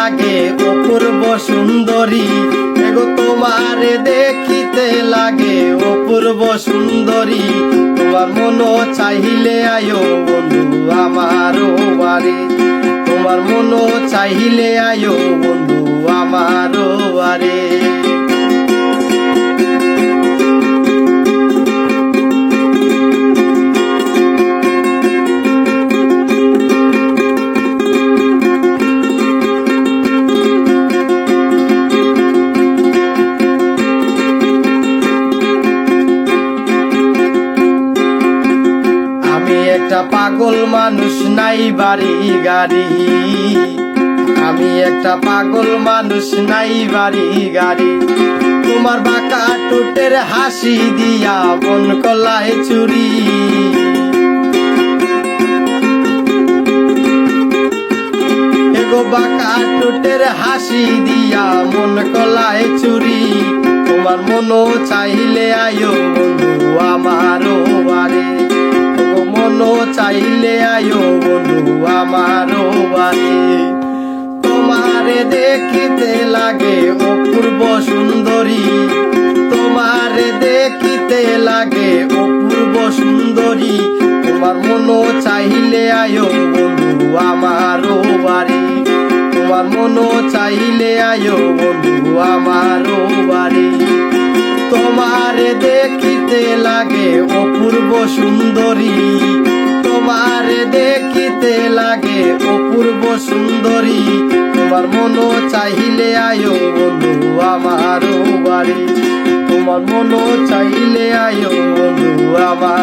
লাগে অপূর্ব সুন্দরী, এগো তোমারে দেখিতে লাগে অপূর্ব সুন্দরী। তোমার মন চাইলে আয়ো বন্ধু আমার বাড়ি, তোমার মন চাইলে আয়ো বন্ধু আমার বাড়ি। একটা পাগল মানুষ নাই বাড়ি গাড়ি, আমি একটা পাগল মানুষ নাই বাড়ি গাড়ি। তোমার বাঁকা ঠোঁটের হাসি দিয়া মন কলায় চুরি, এগো বাঁকা ঠোঁটের হাসি দিয়া মন কলায় চুরি। তোমার মন চাইলে আয়ো বন্ধু আমার বাড়ি, মন চাইলে আয়ো বন্ধু আমার বাড়ি। তোমারে দেখিতে লাগে অপূর্ব সুন্দরী, তোমারে দেখিতে লাগে অপূর্ব সুন্দরী। তোমার মন চাইলে আয়ো বন্ধু আমার বাড়ি, তোমার মন চাইলে আয়ো বন্ধু আমার বাড়ি। তোমারে দেখিতে লাগে অপূর্ব সুন্দরী, তোমারে দেখিতে লাগে অপূর্ব সুন্দরী। তোমার মন চাইলে আয়ো বন্ধু আমার বাড়ি, তোমার মন চাইলে আয়ো বন্ধু আমার